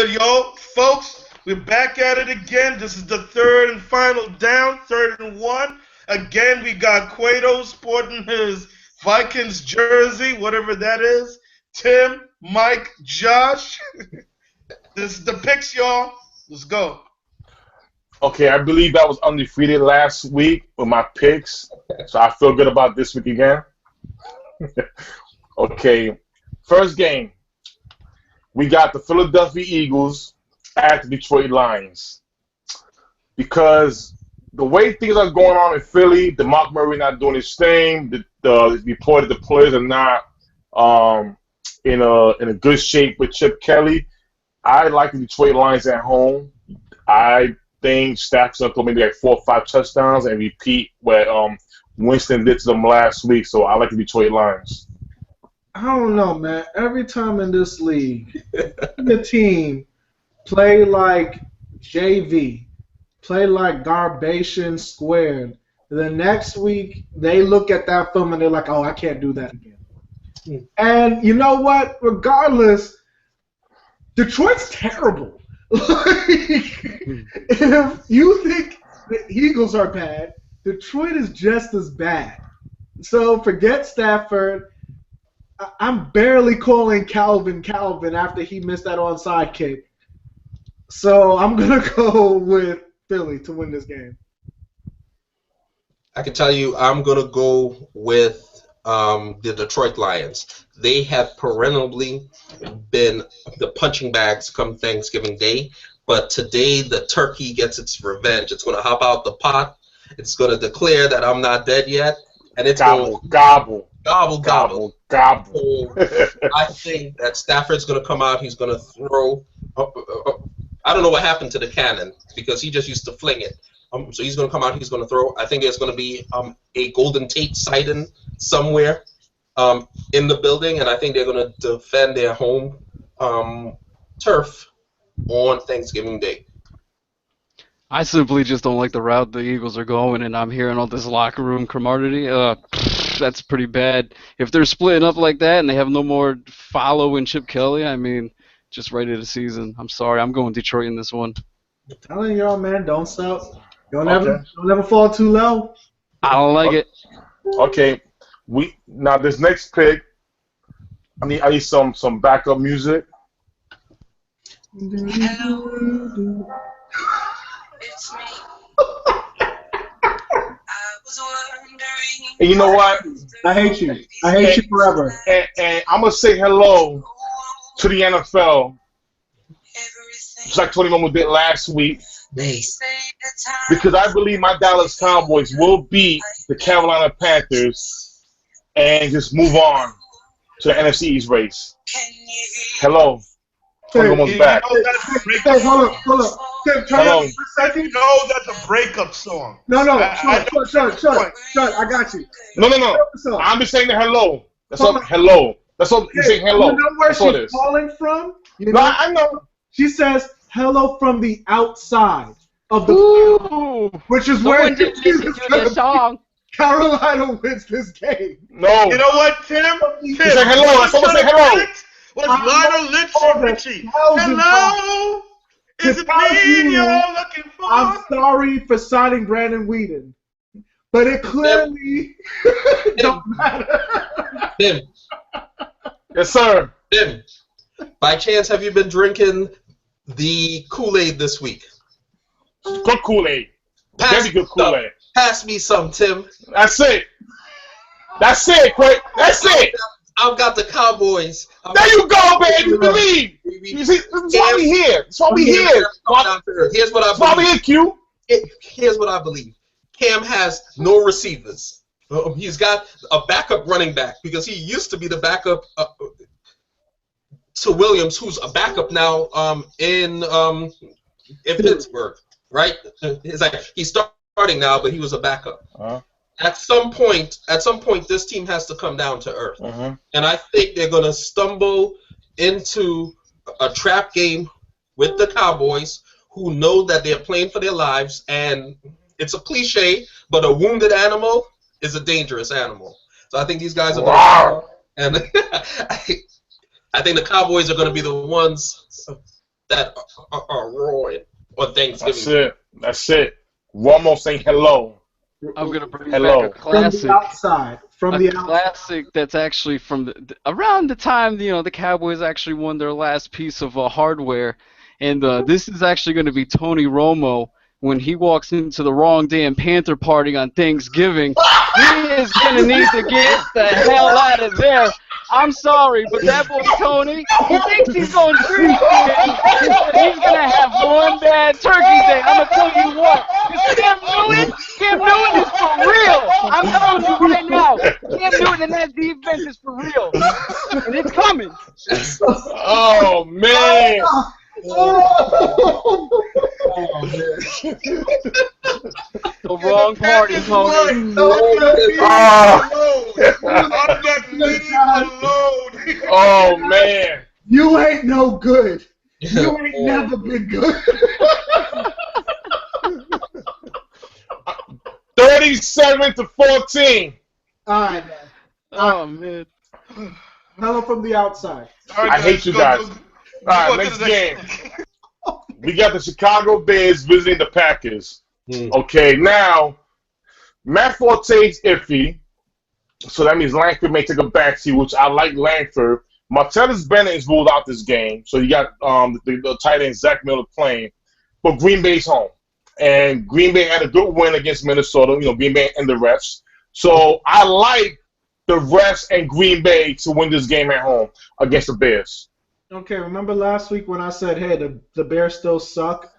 good, yo. Folks, we're back at it again. This is the third and final down, 3rd and 1. Again, we got Cueto sporting his Vikings jersey, whatever that is. Tim, Mike, Josh. This is the picks, y'all. Let's go. Okay, I believe I was undefeated last week with my picks, so I feel good about this week again. Okay, first game. We got the Philadelphia Eagles at the Detroit Lions. Because the way things are going on in Philly, DeMarco Murray not doing his thing, the reported the players are not in a good shape with Chip Kelly. I like the Detroit Lions at home. I think Stafford's going to throw maybe like 4 or 5 touchdowns and repeat what Winston did to them last week. So I like the Detroit Lions. I don't know, man. Every time in this league, the team play like JV, play like Garbation Squared. The next week, they look at that film and they're like, oh, I can't do that again. And you know what? Regardless, Detroit's terrible. If you think the Eagles are bad, Detroit is just as bad. So forget Stafford. I'm barely calling Calvin after he missed that onside kick. So I'm going to go with Philly to win this game. I can tell you I'm going to go with the Detroit Lions. They have perennially been the punching bags come Thanksgiving Day, but today the turkey gets its revenge. It's going to hop out the pot. It's going to declare that I'm not dead yet, and it's Gobble. Gobble. So I think that Stafford's going to come out. He's going to throw. I don't know what happened to the cannon because he just used to fling it. So he's going to come out. He's going to throw. I think there's going to be a Golden Tate sighting somewhere in the building, and I think they're going to defend their home turf on Thanksgiving Day. I simply just don't like the route the Eagles are going, and I'm hearing all this locker room camaraderie. That's pretty bad. If they're splitting up like that and they have no more follow in Chip Kelly, I mean, just right at the season. I'm sorry. I'm going Detroit in this one. I'm telling y'all, man, don't sell. Don't ever fall too low. I don't like it. Okay. Now this next pick, I need some backup music. Hello. It's me. And you know what? I hate you. I hate you forever. And I'm going to say hello to the NFL, just like Tony Romo did last week, because I believe my Dallas Cowboys will beat the Carolina Panthers and just move on to the NFC East race. Hello. Tony Romo's back. Hey, hold up. Tim, Hello. You know that's a breakup song. No, shut. I got you. No. I'm just saying the hello. That's all. Hello. That's all. You're saying hello. You know where That's all it she's is. calling from? I know. She says hello from the outside of the which is where the song. Carolina wins this game. No. You know what, Tim? You say hello. That's someone say hello. Was Lionel Richie? Hello? Is it me you're looking for? I'm sorry for signing Brandon Whedon, but it clearly don't matter. Tim. Yes, sir. Tim. By chance, have you been drinking the Kool-Aid this week? Good Kool-Aid. Very good Kool-Aid. Pass me some, Tim. That's it. Quick. That's it. I've got the Cowboys. There you go, baby. Believe. You see, that's why we here. That's why we here. Here's what I believe. That's why we here, Q. Here's what I believe. Cam has no receivers. He's got a backup running back because he used to be the backup to Williams, who's a backup now in Pittsburgh, right? He's starting now, but he was a backup. At some point, this team has to come down to earth, and I think they're going to stumble into a trap game with the Cowboys, who know that they're playing for their lives, and it's a cliche, but a wounded animal is a dangerous animal. So I think these guys are going to, and I think the Cowboys are going to be the ones that are roaring on Thanksgiving. That's it. Romo saying hello. I'm gonna bring Hello. back a From the classic. outside. From the outside. Classic that's actually from around the time the Cowboys actually won their last piece of hardware, and this is actually going to be Tony Romo when he walks into the wrong damn Panther party on Thanksgiving. He is going to need to get the hell out of there. I'm sorry, but that boy Tony, he thinks he's going free. He's going to have one bad turkey day. I'm going to tell you what. Cam Newton is for real. I'm telling you right now. Cam Newton and that defense is for real. And it's coming. Oh, man. The wrong party, Tony. Oh, man. You ain't no good. You ain't never been good. 37-14. All right, man. Oh, man. Tell him from the outside. I hate you guys. All right, next game. We got the Chicago Bears visiting the Packers. Okay, now, Matt Forte's iffy, so that means Langford may take a backseat, which I like Langford. Martellus Bennett is ruled out this game, so you got the tight end Zach Miller playing, but Green Bay's home. And Green Bay had a good win against Minnesota, Green Bay and the refs. So I like the refs and Green Bay to win this game at home against the Bears. Okay, remember last week when I said, hey, the Bears still suck?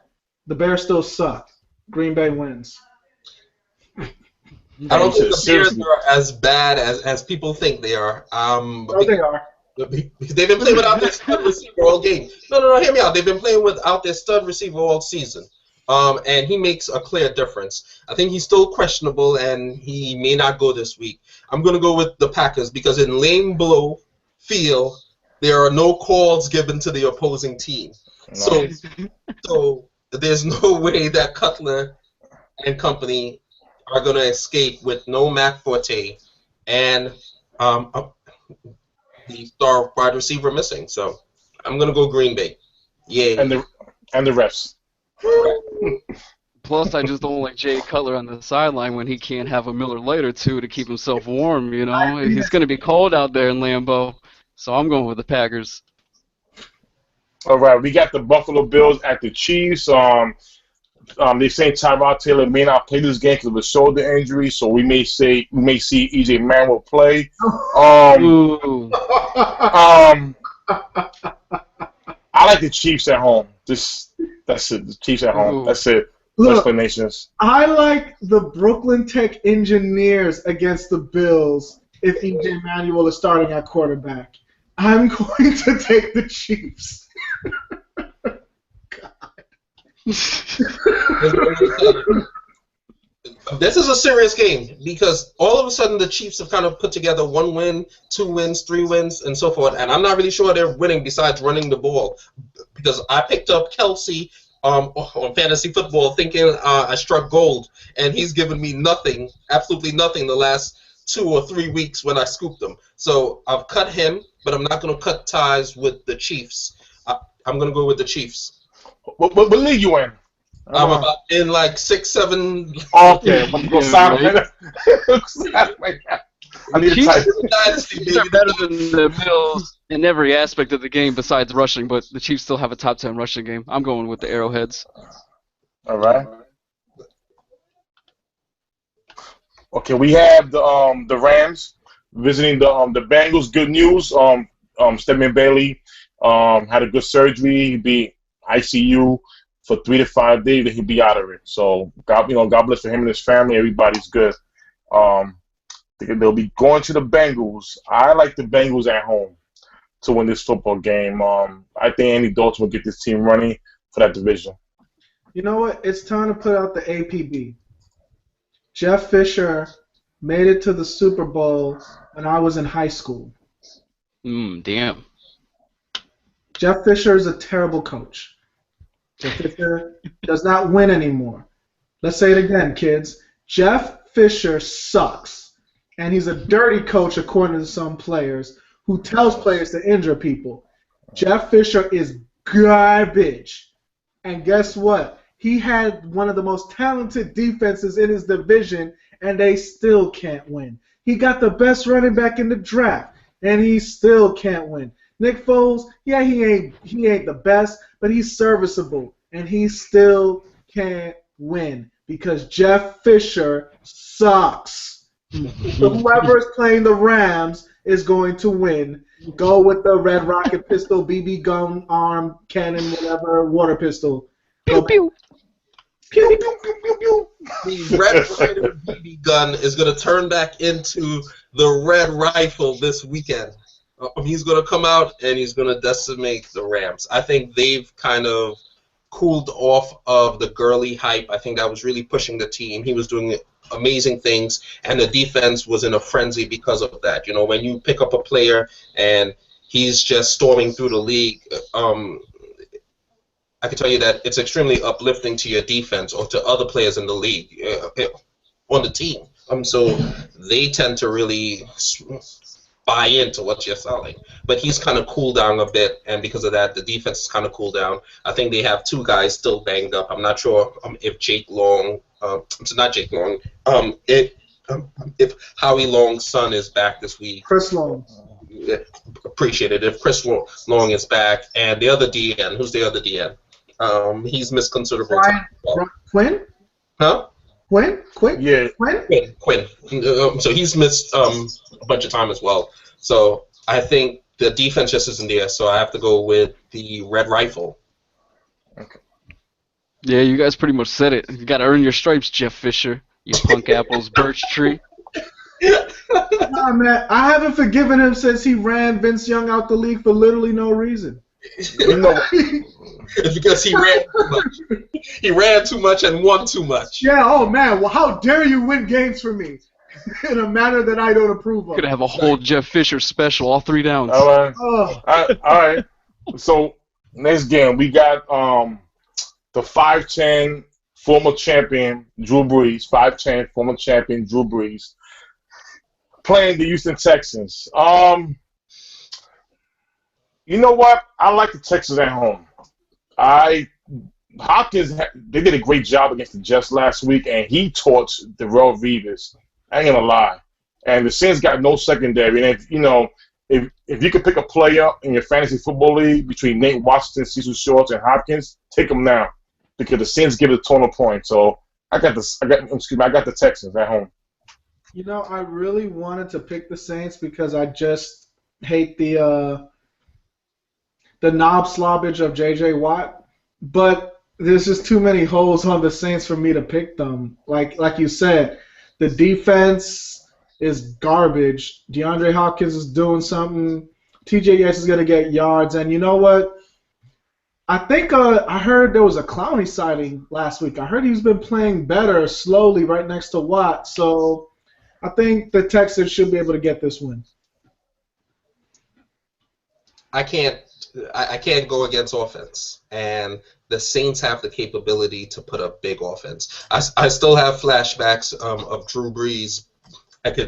The Bears still suck. Green Bay wins. I don't think the Bears are as bad as people think they are. No, they are. They've been playing without their stud receiver all game. No, hear me out. They've been playing without their stud receiver all season. And he makes a clear difference. I think he's still questionable, and he may not go this week. I'm going to go with the Packers because in lane blow field, there are no calls given to the opposing team. So there's no way that Cutler and company are going to escape with no Matt Forte and the star wide receiver missing. So I'm going to go Green Bay. Yeah. And the refs. Plus, I just don't like Jay Cutler on the sideline when he can't have a Miller Lite or two to keep himself warm, He's going to be cold out there in Lambeau. So I'm going with the Packers. All right, we got the Buffalo Bills at the Chiefs. They say Tyrod Taylor may not play this game because of a shoulder injury, so we may see EJ Manuel play. I like the Chiefs at home. That's it. The Chiefs at home. That's it. No explanations. I like the Brooklyn Tech Engineers against the Bills if EJ Manuel is starting at quarterback. I'm going to take the Chiefs. This is a serious game because all of a sudden the Chiefs have kind of put together 1 win, 2 wins, 3 wins, and so forth. And I'm not really sure they're winning besides running the ball because I picked up Kelsey on fantasy football thinking I struck gold, and he's given me nothing, absolutely nothing the last 2 or 3 weeks when I scooped him. So I've cut him, but I'm not going to cut ties with the Chiefs. I'm going to go with the Chiefs. What league you in? I'm about in like 6, 7. Okay, I'm gonna go sign him. I need a type. Chiefs are better than the Bills in every aspect of the game besides rushing, but the Chiefs still have a top 10 rushing game. I'm going with the Arrowheads. All right. Okay, we have the Rams visiting the Bengals. Good news. Stedman Bailey had a good surgery. He'd be ICU for 3 to 5 days, that he'd be out of it. So God bless for him and his family. Everybody's good. They'll be going to the Bengals. I like the Bengals at home to win this football game. I think Andy Dalton will get this team running for that division. You know what? It's time to put out the APB. Jeff Fisher made it to the Super Bowl when I was in high school. Damn. Jeff Fisher is a terrible coach. Jeff Fisher does not win anymore. Let's say it again, kids. Jeff Fisher sucks. And he's a dirty coach, according to some players, who tells players to injure people. Jeff Fisher is garbage. And guess what? He had one of the most talented defenses in his division, and they still can't win. He got the best running back in the draft, and he still can't win. Nick Foles, yeah, he ain't the best, but he's serviceable, and he still can't win because Jeff Fisher sucks. So whoever is playing the Rams is going to win. Go with the red rocket pistol, BB gun, arm, cannon, whatever, water pistol. Pew pew. Pew, pew, pew, pew, pew. The red fighter BB gun is going to turn back into the red rifle this weekend. He's going to come out and he's going to decimate the Rams. I think they've kind of cooled off of the Gurley hype. I think that was really pushing the team. He was doing amazing things, and the defense was in a frenzy because of that. You know, when you pick up a player and he's just storming through the league, I can tell you that it's extremely uplifting to your defense or to other players in the league on the team. So they tend to really buy into what you're selling. But he's kind of cooled down a bit, and because of that, the defense is kind of cooled down. I think they have two guys still banged up. I'm not sure if Jake Long, not Jake Long, if Howie Long's son is back this week. Chris Long. Appreciate it. If Chris Long is back, and the other DN, who's the other DN? He's missed considerable time. Quinn? Huh? Quinn? Yeah. Quinn. So he's missed a bunch of time as well. So I think the defense just isn't there. So I have to go with the red rifle. Okay. Yeah, you guys pretty much said it. You got to earn your stripes, Jeff Fisher. You punk apples, birch tree. Nah, man, I haven't forgiven him since he ran Vince Young out the league for literally no reason. You know, It's because he ran too much. He ran too much and won too much. Yeah, oh man, well, how dare you win games for me in a manner that I don't approve of? Could have a whole Jeff Fisher special, all 3 downs. all right. Oh, All right. So next game we got the 5'10" former champion Drew Brees, 5'10" former champion Drew Brees, playing the Houston Texans. You know what? I like the Texans at home. Hopkins, they did a great job against the Jets last week, and he torched the Real Rivas. I ain't gonna lie. And the Saints got no secondary. And if you could pick a player in your fantasy football league between Nate Washington, Cecil Shorts, and Hopkins, take them now because the Saints give it a ton of points. So I got the Texans at home. you know, I really wanted to pick the Saints because I just hate the knob slobbage of J.J. Watt, but there's just too many holes on the Saints for me to pick them. Like you said, the defense is garbage. DeAndre Hopkins is doing something. TJ Yates is going to get yards. And you know what? I think I heard there was a Clowney sighting last week. I heard he's been playing better slowly right next to Watt. So I think the Texans should be able to get this win. I can't go against offense, and the Saints have the capability to put up big offense. I still have flashbacks of Drew Brees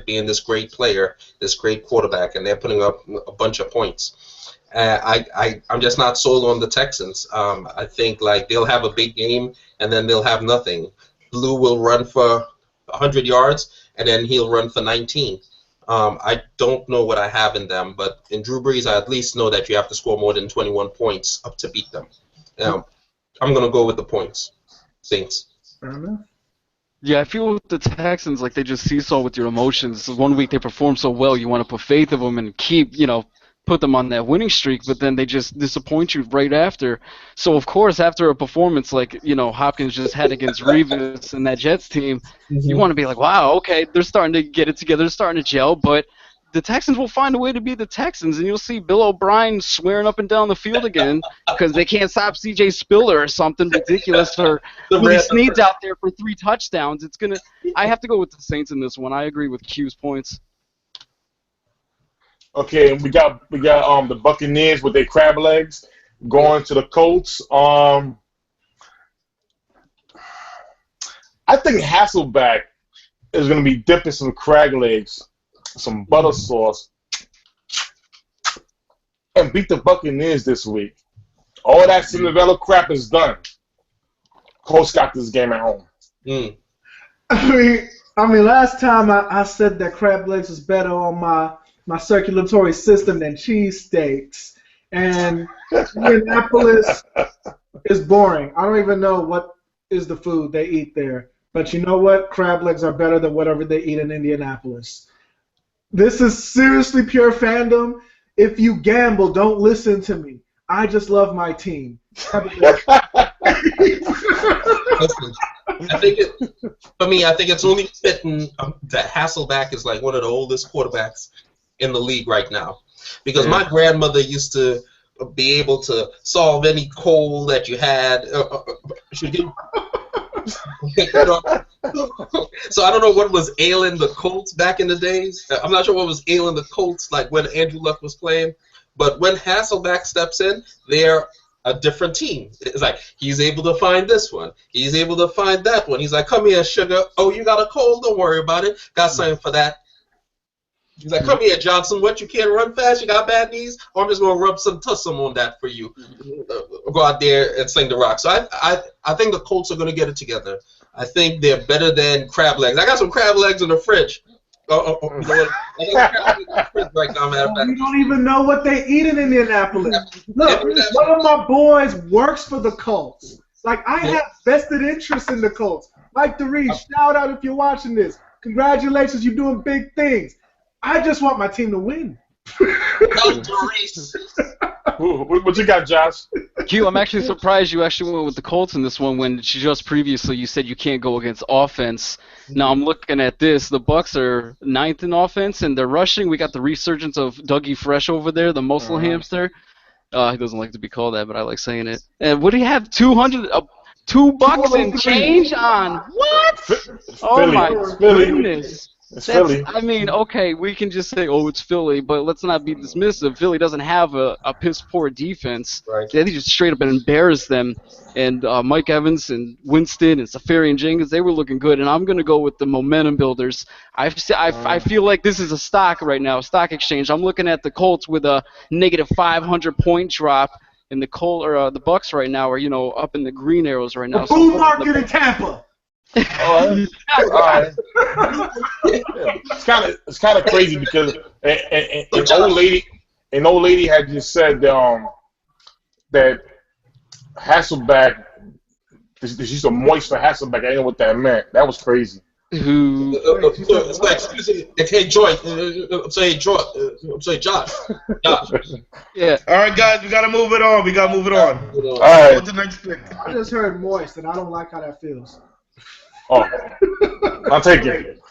being this great player, this great quarterback, and they're putting up a bunch of points. I'm just not sold on the Texans. I think they'll have a big game, and then they'll have nothing. Blue will run for 100 yards, and then he'll run for 19. I don't know what I have in them, but in Drew Brees, I at least know that you have to score more than 21 points up to beat them. I'm going to go with the points. Saints. Fair enough. Yeah, I feel with the Texans like they just seesaw with your emotions. One week they perform so well, you want to put faith in them and keep, put them on that winning streak, but then they just disappoint you right after. So, of course, after a performance like, Hopkins just had against Revis and that Jets team, you want to be like, wow, okay, they're starting to get it together, they're starting to gel, but the Texans will find a way to be the Texans, and you'll see Bill O'Brien swearing up and down the field again because they can't stop C.J. Spiller or something ridiculous, or Willie Snead's out there for 3 touchdowns. I have to go with the Saints in this one. I agree with Q's points. Okay, and we got the Buccaneers with their crab legs going to the Colts. I think Hasselback is going to be dipping some crab legs, some butter sauce, and beat the Buccaneers this week. All that Cinderella crap is done. Colts got this game at home. Mm. I mean, last time I said that crab legs was better on my circulatory system than cheesesteaks. And Indianapolis is boring. I don't even know what is the food they eat there. But you know what? Crab legs are better than whatever they eat in Indianapolis. This is seriously pure fandom. If you gamble, don't listen to me. I just love my team. Listen, I think it's only fitting that Hasselback is like one of the oldest quarterbacks in the league right now. Because my grandmother used to be able to solve any cold that you had. So I don't know what was ailing the Colts back in the days. I'm not sure what was ailing the Colts like when Andrew Luck was playing. But when Hasselback steps in, they're a different team. It's like he's able to find this one. He's able to find that one. He's like, come here, sugar. Oh, you got a cold? Don't worry about it. Got something for that. He's like, come here, Johnson. What, you can't run fast? You got bad knees? Or I'm just going to rub some tussum on that for you. Go out there and sling the rock. So I think the Colts are going to get it together. I think they're better than crab legs. I got some crab legs in the fridge. You know what? I got crab legs in the fridge right now, matter of fact. You don't even know what they eat in Indianapolis. Look, one of my boys works for the Colts. Like, I have vested interest in the Colts. Mike DeReese, shout out if you're watching this. Congratulations, you're doing big things. I just want my team to win. What you got, Josh? Q, I'm actually surprised you actually went with the Colts in this one when just previously you said you can't go against offense. Now I'm looking at this. The Bucs are 9th in offense, and they're rushing. We got the resurgence of Dougie Fresh over there, the muscle hamster. He doesn't like to be called that, but I like saying it. And what do you have? $200 and change on what? Oh my goodness. It's Philly. I mean, okay, we can just say, oh, it's Philly, but let's not be dismissive. Philly doesn't have a piss-poor defense. Right. They just straight up embarrassed them. And Mike Evans and Winston and Safarian Jenkins, they were looking good. And I'm going to go with the momentum builders. I feel like this is a stock right now, a stock exchange. I'm looking at the Colts with a negative 500-point drop. And the Bucs right now are, up in the green arrows right now. The bull market in Tampa. All right. It's kind of crazy because an old lady had just said that Hasselback, she's a moist for Hasselback. I didn't know what that meant. That was crazy. It's like, excuse me, hey, Joy. I'm saying Josh. Yeah. All right, guys, we got to move it on. All right. What's the next pick? I just heard moist, and I don't like how that feels. Oh, I'll take it.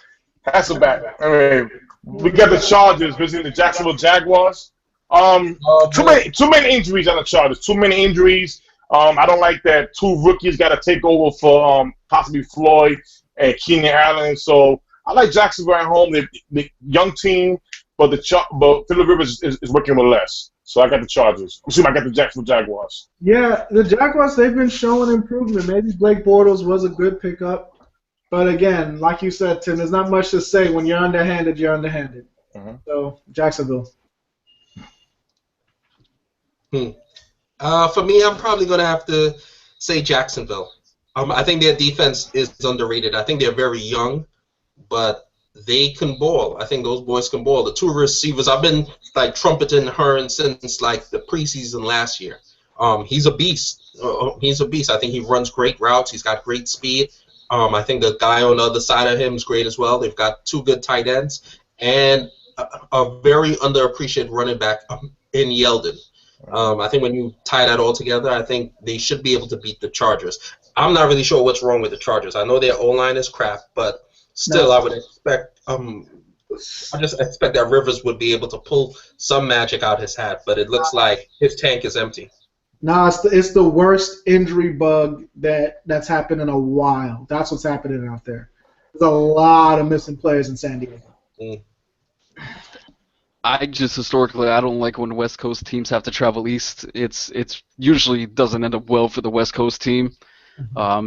Hasselback. I mean, we got the Chargers visiting the Jacksonville Jaguars. Too many injuries on the Chargers. Too many injuries. I don't like that 2 rookies got to take over for possibly Floyd and Keenan Allen. So I like Jacksonville at home. The young team, but Phillip Rivers is working with less. So I got the Chargers. I got the Jacksonville Jaguars. Yeah, the Jaguars, they've been showing improvement. Maybe Blake Bortles was a good pickup. But again, like you said, Tim, there's not much to say. When you're underhanded, you're underhanded. So, Jacksonville. For me, I'm probably going to have to say Jacksonville. I think their defense is underrated. I think they're very young, but they can ball. I think those boys can ball. The 2 receivers, I've been like trumpeting Hearn since like the preseason last year. He's a beast. I think he runs great routes. He's got great speed. I think the guy on the other side of him is great as well. They've got 2 good tight ends and a very underappreciated running back in Yeldon. I think when you tie that all together, I think they should be able to beat the Chargers. I'm not really sure what's wrong with the Chargers. I know their O-line is crap, but still, I would expect. I just expect that Rivers would be able to pull some magic out his hat, but it looks like his tank is empty. No, it's the worst injury bug that's happened in a while. That's what's happening out there. There's a lot of missing players in San Diego. I just historically I don't like when West Coast teams have to travel east. It's usually doesn't end up well for the West Coast team.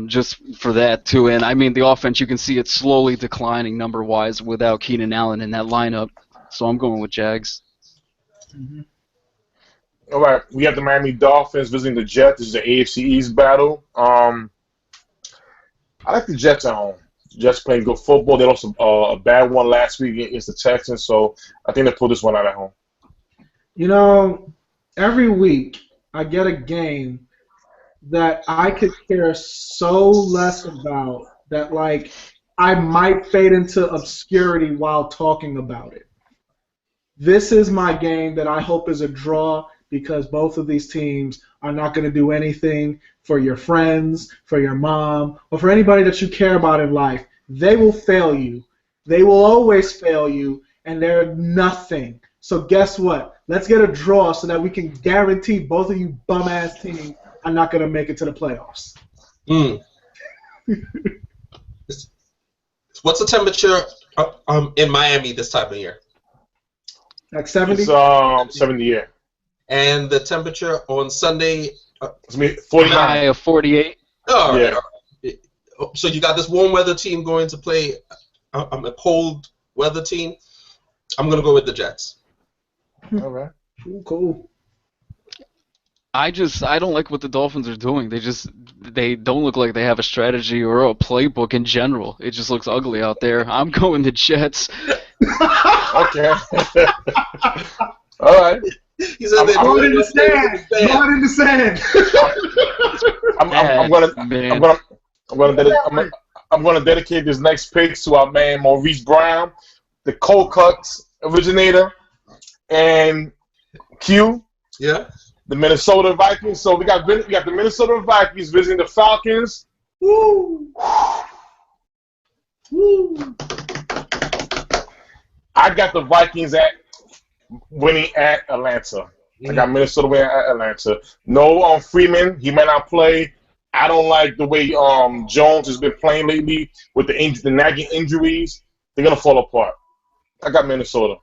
Just for that too, and I mean the offense you can see it slowly declining number wise without Keenan Allen in that lineup. So I'm going with Jags. All right, we have the Miami Dolphins visiting the Jets. This is the AFC East battle. I like the Jets at home. Jets playing good football. They lost a bad one last week against the Texans, so I think they pull this one out at home. You know, every week I get a game that I could care so less about that, like, I might fade into obscurity while talking about it. This is my game that I hope is a draw because both of these teams are not going to do anything for your friends, for your mom, or for anybody that you care about in life. They will fail you. They will always fail you, and they're nothing. So guess what? Let's get a draw so that we can guarantee both of you bum-ass teams are not going to make it to the playoffs. What's the temperature in Miami this time of year? Like 70? It's 70, yeah. And the temperature on Sunday? It's 49. High of 48. All right, Yeah. all right. So you got this warm weather team going to play a cold weather team. I'm going to go with the Jets. All right. Cool. I don't like what the Dolphins are doing. They don't look like they have a strategy or a playbook in general. It just looks ugly out there. I'm going the Jets. Okay. All right. He said they Throw it in the sand. Throw it in the sand. I'm gonna dedicate this next pick to our man Maurice Brown, the cold cuts originator, and Q. Yeah. The Minnesota Vikings. So we got the Minnesota Vikings visiting the Falcons. Woo. Woo. I got the Vikings winning at Atlanta. I got Minnesota winning at Atlanta. No, Freeman, he may not play. I don't like the way Jones has been playing lately with the nagging injuries. They're gonna fall apart. I got Minnesota.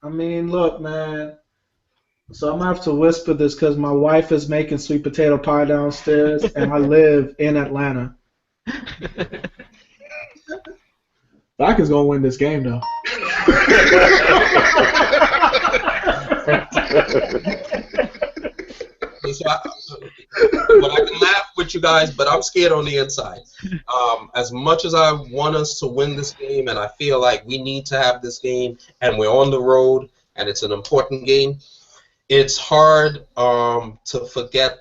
I mean, look, man. So I'm gonna have to whisper this because my wife is making sweet potato pie downstairs, and I live in Atlanta. Falcons gonna win this game, though. But I can laugh with you guys, but I'm scared on the inside. As much as I want us to win this game, and I feel like we need to have this game, and we're on the road, and it's an important game, it's hard to forget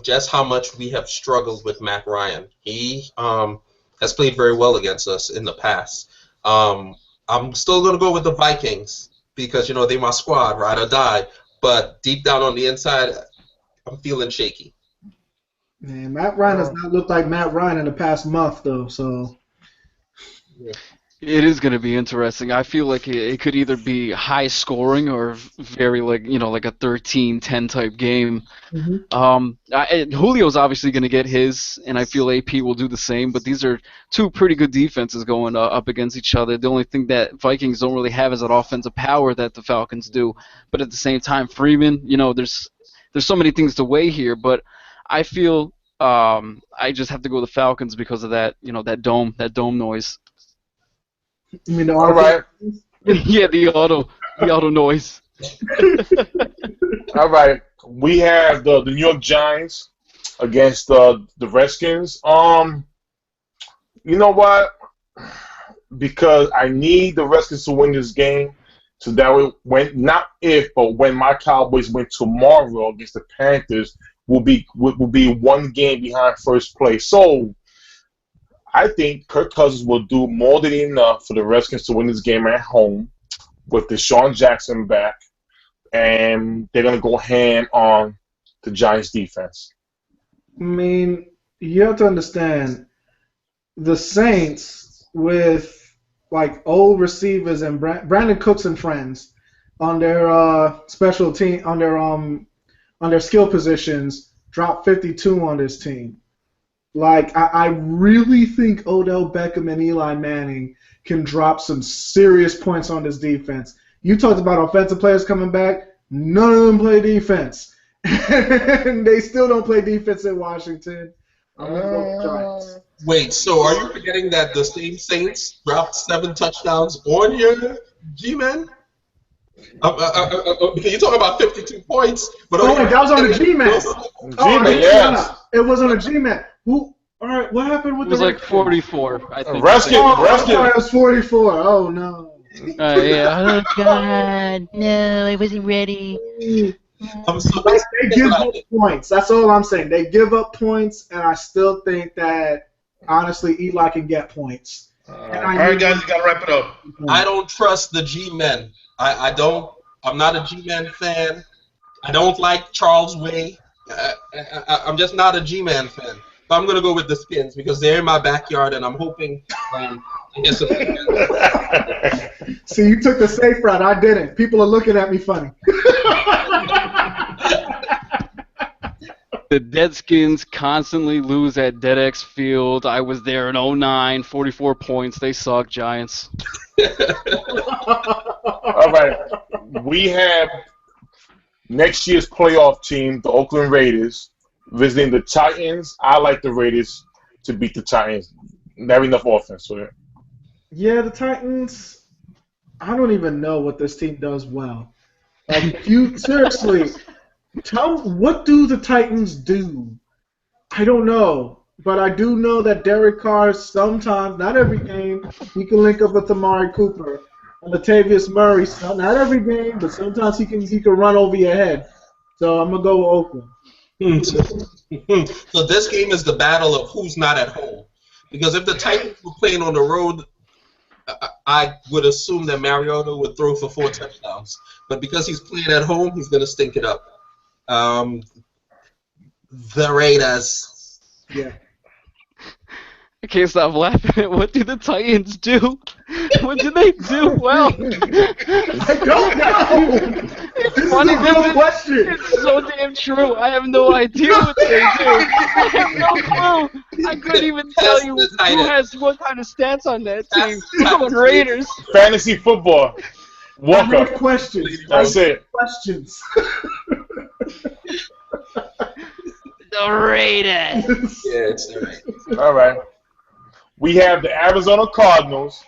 just how much we have struggled with Matt Ryan. He has played very well against us in the past. I'm still going to go with the Vikings because, they're my squad, ride or die. But deep down on the inside, I'm feeling shaky. Man, Matt Ryan has not looked like Matt Ryan in the past month, though. So It is going to be interesting. I feel like it could either be high scoring or very like a 13-10 type game. Mm-hmm. Julio's obviously going to get his, and I feel AP will do the same. But these are two pretty good defenses going up against each other. The only thing that Vikings don't really have is that offensive power that the Falcons do. But at the same time, Freeman, there's so many things to weigh here. But I feel I just have to go with the Falcons because of that that dome noise. You mean the All right. Yeah, the auto noise. All right. We have the New York Giants against the Redskins. You know what? Because I need the Redskins to win this game, so that way, when my Cowboys win tomorrow against the Panthers, will be one game behind first place. So I think Kirk Cousins will do more than enough for the Redskins to win this game at home with Deshaun Jackson back, and they're going to go ham on the Giants' defense. I mean, you have to understand, the Saints with like old receivers and Brandon Cooks and friends on their special team on their skill positions dropped 52 on this team. Like, I really think Odell Beckham and Eli Manning can drop some serious points on this defense. You talked about offensive players coming back. None of them play defense. And they still don't play defense in Washington. I'm going to go with the Giants. Wait, so are you forgetting that the same Saints dropped 7 touchdowns on your G-Men? Because you're talking about 52 points, but Oh, wait, that was on the G-Man. G-Man, yes. It was on the G-Man. Who? All right, what happened with It was the like 44, I think. Rescue. Oh, it was 44. Oh, no. Yeah. Oh God, no, I wasn't ready. I'm so Like, they give up points. That's all I'm saying. They give up points, and I still think that, honestly, Eli can get points. All right, guys, you got to wrap it up. I don't trust the G-Men. I don't. I'm not a G-Men fan. I don't like Charles Way. I'm just not a G-Man fan. But I'm going to go with the Skins because they're in my backyard, and I'm hoping to get some. See, you took the safe route. I didn't. People are looking at me funny. The Deadskins constantly lose at DeadX Field. I was there in 09, 44 points. They suck, Giants. All right. We have next year's playoff team, the Oakland Raiders, visiting the Titans. I like the Raiders to beat the Titans. They have enough offense for it. Yeah, the Titans, I don't even know what this team does well. Like, if you seriously, what do the Titans do? I don't know. But I do know that Derek Carr sometimes, not every game, he can link up with Amari Cooper and Latavius Murray. So not every game, but sometimes he can run over your head. So I'm going to go with Oakland. So this game is the battle of who's not at home. Because if the Titans were playing on the road, I would assume that Mariota would throw for 4 touchdowns. But because he's playing at home, he's going to stink it up. The Raiders. Yeah. I can't stop laughing at what do the Titans do? What do they do well? I don't know. It's funny a real question. It's so damn true. I have no idea what they do. I have no clue. I couldn't even tell you who has what kind of stats on that team. Going Raiders. Fantasy football. Walk I up. have questions. That's it. Questions. The Raiders. Yeah, it's the Raiders. All right. We have the Arizona Cardinals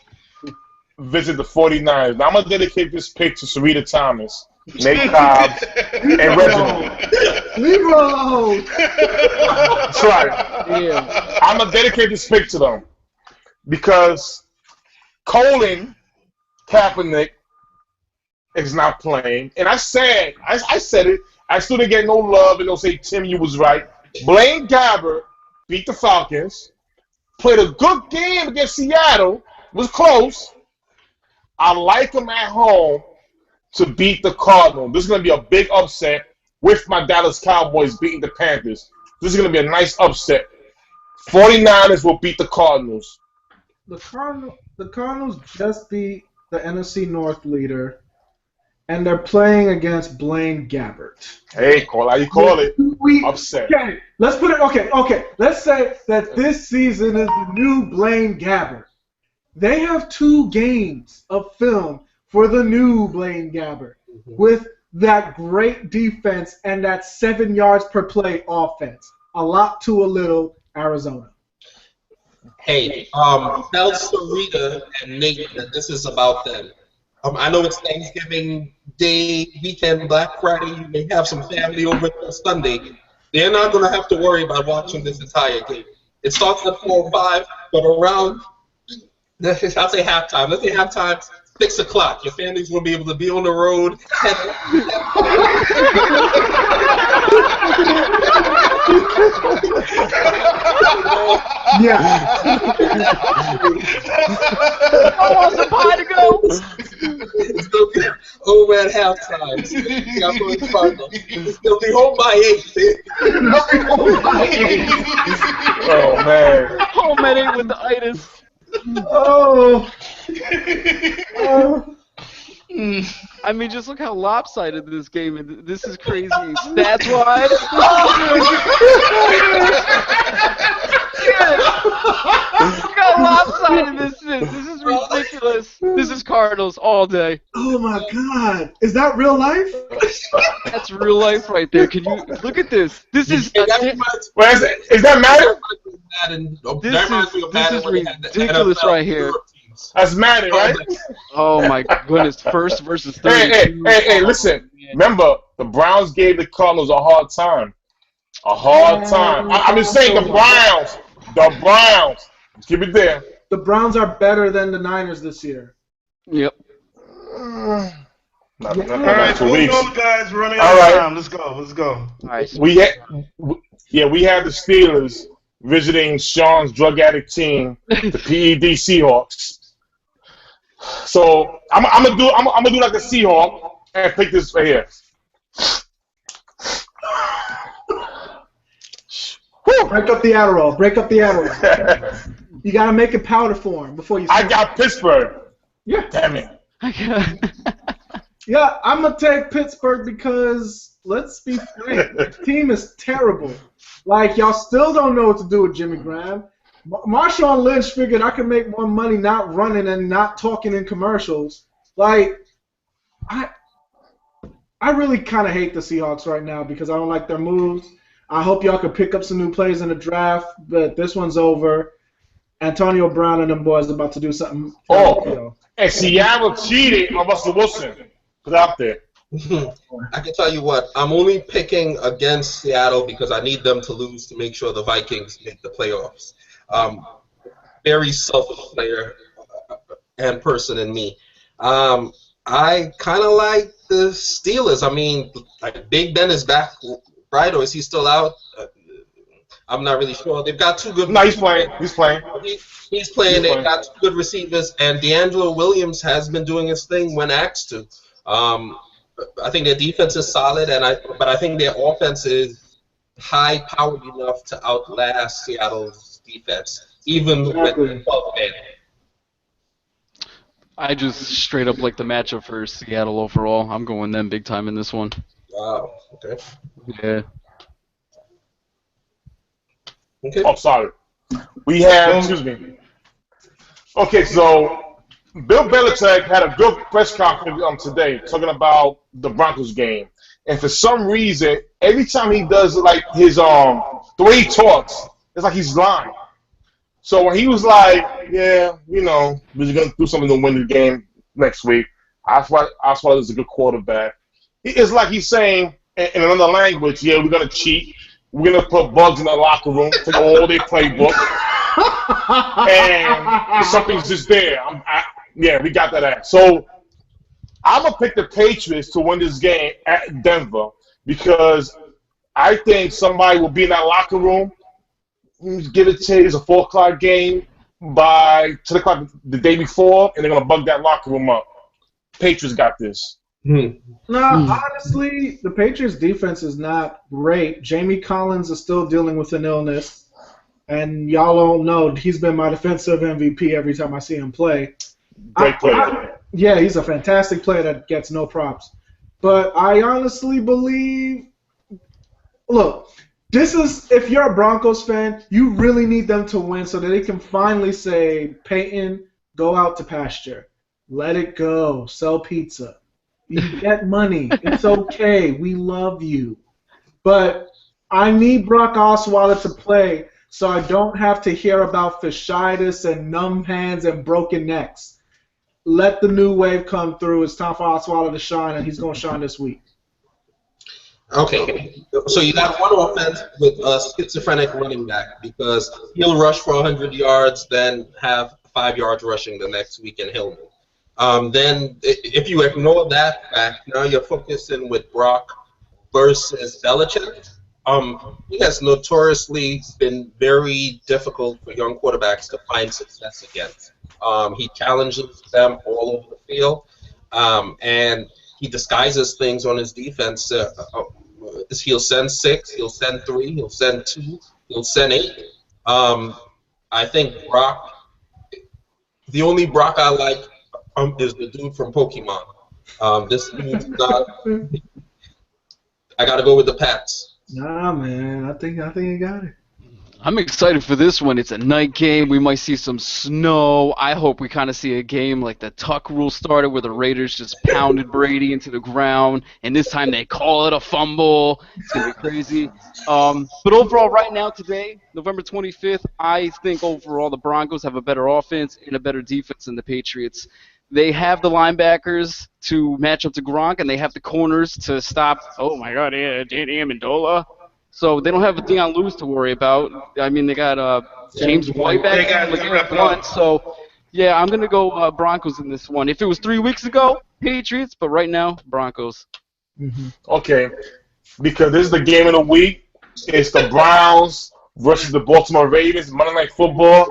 visit the 49ers. Now, I'm going to dedicate this pick to Sarita Thomas, Nate Cobbs, and Reginald. Leave her alone. That's right. Yeah. I'm going to dedicate this pick to them because Colin Kaepernick is not playing. And I said it. I still didn't get no love and they'll say, Tim, you was right. Blaine Gabbert beat the Falcons. Played a good game against Seattle. Was close. I like him at home to beat the Cardinals. This is going to be a big upset with my Dallas Cowboys beating the Panthers. This is going to be a nice upset. 49ers will beat the Cardinals. The Cardinals just beat the NFC North leader, and they're playing against Blaine Gabbert. Hey, call how you call it. Upset. Okay, let's put it. Okay. Let's say that this season is the new Blaine Gabbert. They have 2 games of film for the new Blaine Gabbert with that great defense and that 7 yards per play offense. A lot to a little Arizona. Hey, tell Sarita and Nate that this is about them. I know it's Thanksgiving Day, weekend, Black Friday. You may have some family over Sunday. They're not going to have to worry about watching this entire game. It starts at 4 or 5, but around, I'll say halftime. Let's say halftime, 6 o'clock. Your family's going to be able to be on the road. Yeah. I want some pie to go. It's going to be over at halftime. They'll be home by 8. Oh, man. Home at 8 with the itis. Oh. I mean, just look how lopsided this game is. This is crazy. Stats wise. Look how lopsided this is. This is ridiculous. This is Cardinals all day. Oh my God! Is that real life? That's real life right there. Can you look at this? This is. Is that Madden? This is ridiculous right here. That's Madden, right? Oh my goodness! First versus Hey, 32. hey! Listen. Remember, the Browns gave the Cardinals a hard time. A hard time. I'm just saying the Browns. The Browns. Keep it there. The Browns are better than the Niners this year. Yep. Not All right, 2 move weeks. on, guys. We're running All out of right. time. Let's go. Let's go. Nice. We have the Steelers visiting Sean's drug addict team, the PED Seahawks. So I'm gonna do like a Seahawk and pick this right here. Break up the Adderall. Break up the Adderall. You gotta make it powder form before you. I got Pittsburgh. Yeah. Damn it. Yeah, I'm gonna take Pittsburgh because let's be frank, the team is terrible. Like y'all still don't know what to do with Jimmy Graham. Marshawn Lynch figured I could make more money not running and not talking in commercials. Like, I really kind of hate the Seahawks right now because I don't like their moves. I hope y'all could pick up some new players in the draft, but this one's over. Antonio Brown and them boys are about to do something. Oh, and Seattle cheated on Russell Wilson. Put it out there. I can tell you what, I'm only picking against Seattle because I need them to lose to make sure the Vikings make the playoffs. Very selfish player and person in me. I kind of like the Steelers. I mean, like Big Ben is back, right? Or is he still out? I'm not really sure. They've got two good. No, he's playing. He's playing. He's playing. They've got two good receivers, and D'Angelo Williams has been doing his thing when asked to. I think their defense is solid, but I think their offense is high-powered enough to outlast Seattle's defense, even with the 12th man. I just straight up like the matchup for Seattle overall. I'm going them big time in this one. Wow. Okay. Yeah. Okay. Oh, sorry. We have, excuse me. Okay, so Bill Belichick had a good press conference today talking about the Broncos game. And for some reason, every time he does like his the way he talks, it's like he's lying. So when he was like, yeah, you know, we're gonna do something to win the game next week. Osweiler is a good quarterback. It's like he's saying in another language, yeah, we're gonna cheat. We're gonna put bugs in the locker room, take all their playbook, and something's just there. Yeah, we got that at. So I'm gonna pick the Patriots to win this game at Denver because I think somebody will be in that locker room. Give it to it's a 4 o'clock game by 10 o'clock the day before, and they're gonna bug that locker room up. Patriots got this. No, honestly, the Patriots' defense is not great. Jamie Collins is still dealing with an illness, and y'all don't know he's been my defensive MVP every time I see him play. Great player. Yeah, he's a fantastic player that gets no props. But I honestly believe, look, this is, if you're a Broncos fan, you really need them to win so that they can finally say, Peyton, go out to pasture. Let it go. Sell pizza. You get money. It's okay. We love you. But I need Brock Osweiler to play so I don't have to hear about fasciitis and numb hands and broken necks. Let the new wave come through. It's time for Osweiler to shine, and he's going to shine this week. Okay, so you got one offense with a schizophrenic running back because he'll rush for 100 yards, then have 5 yards rushing the next week in Hillman. Then if you ignore that fact, now you're focusing with Brock versus Belichick. He has notoriously been very difficult for young quarterbacks to find success against. He challenges them all over the field, and he disguises things on his defense. He'll send 6, he'll send 3, he'll send 2, he'll send 8. I think Brock, the only Brock I like is the dude from Pokemon. This dude's not. I got to go with the Pats. Nah, man. I think you got it. I'm excited for this one. It's a night game. We might see some snow. I hope we kind of see a game like the Tuck rule started where the Raiders just pounded Brady into the ground, and this time they call it a fumble. It's going to be crazy. But overall, right now, today, November 25th, I think overall the Broncos have a better offense and a better defense than the Patriots. They have the linebackers to match up to Gronk, and they have the corners to stop, oh my God, yeah, Danny Amendola. So they don't have a Deion Lewis to worry about. I mean, they got James White back there, LeGarrette Blount. So, yeah, I'm going to go Broncos in this one. If it was 3 weeks ago, Patriots, but right now, Broncos. Okay, because this is the game of the week. It's the Browns versus the Baltimore Ravens, Monday Night Football.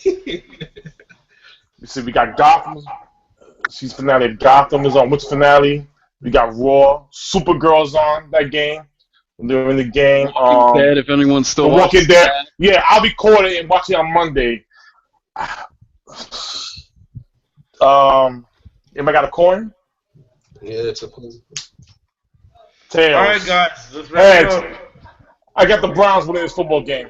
You see, we got Gotham. Season finale of Gotham is on which finale? We got Raw. Supergirl's on that game. During the game. Bad if anyone's still watching that. Yeah, I'll be calling it and watching on Monday. Anybody got a coin? Yeah, it's a coin. Tails. All right, guys. Let's wrap it up. I got the Browns winning this football game.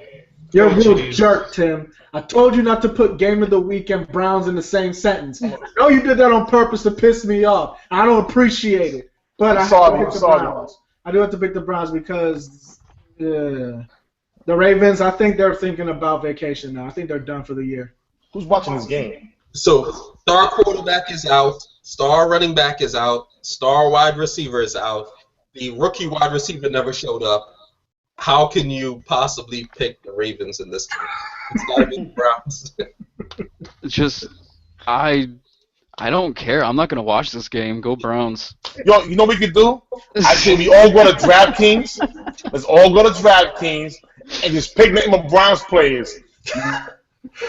You're a real jerk, Tim. I told you not to put Game of the Week and Browns in the same sentence. I know you did that on purpose to piss me off. I don't appreciate it. But I do have to pick the Browns because the Ravens, I think they're thinking about vacation now. I think they're done for the year. Who's watching this game? So, star quarterback is out. Star running back is out. Star wide receiver is out. The rookie wide receiver never showed up. How can you possibly pick the Ravens in this game? It's got to be the Browns. I don't care. I'm not going to watch this game. Go Browns. Yo, you know what we could do? I think we all go to DraftKings. Let's all go to DraftKings and just pick name of Browns players.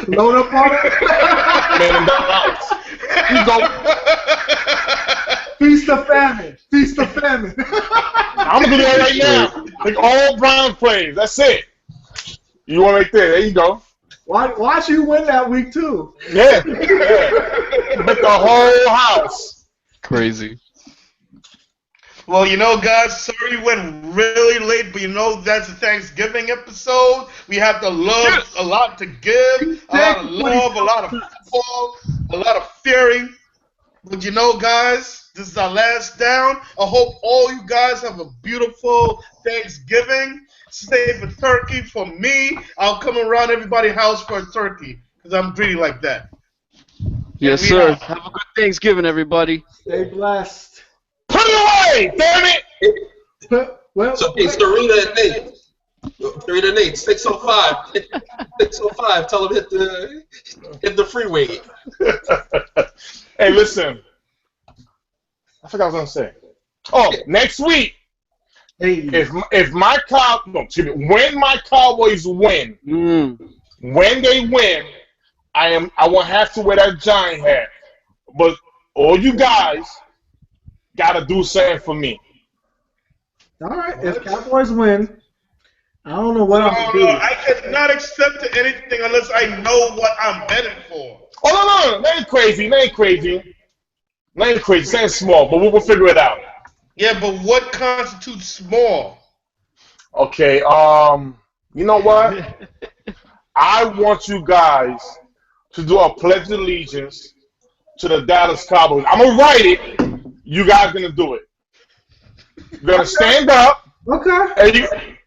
Load up on it? $1 million. Feast of famine. Feast of famine. I'm going to do that right now. Like all Browns players. That's it. You want right there. There you go. Watch you win that week, too. Yeah. But the whole house. Crazy. Well, you know, guys, sorry we went really late, but you know that's a Thanksgiving episode. We have to love, a lot to give, a lot of love, a lot of football, a lot of fearing. But you know, guys, this is our last down. I hope all you guys have a beautiful Thanksgiving. Save a turkey for me. I'll come around everybody's house for a turkey because I'm greedy like that. Yes, sir. Have a good Thanksgiving, everybody. Stay blessed. Put it away, damn it! Well, So, okay, Serena and Nate, 605. 605, tell them hit the freeway. Hey, listen. I forgot what I was going to say. Oh, next week. hey. If my when my Cowboys win, when they win, I won't have to wear that giant hat. But all you guys gotta do something for me. All right, if Cowboys win, I don't know what I'm going to do. I cannot accept anything unless I know what I'm betting for. Oh, no. That ain't crazy. Something small, but we'll figure it out. Yeah, but what constitutes small? Okay, you know what? I want you guys to do a pledge of allegiance to the Dallas Cowboys. I'm going to write it. You guys going to do it. You're going to stand up. Okay. And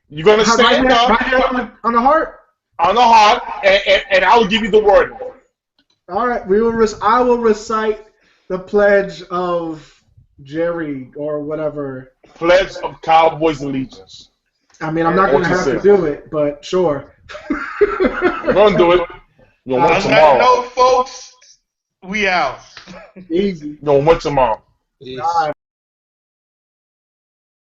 you're going to stand up. My hand on the heart? On the heart, and I will give you the word. All right. I will recite the pledge of Jerry or whatever. Pledge of Cowboys allegiance. I mean, I'm not going to have to do it, but sure. You're going to do it. You're going to win On that tomorrow. note, folks, we out. Easy. You're going to win tomorrow. Peace. All right.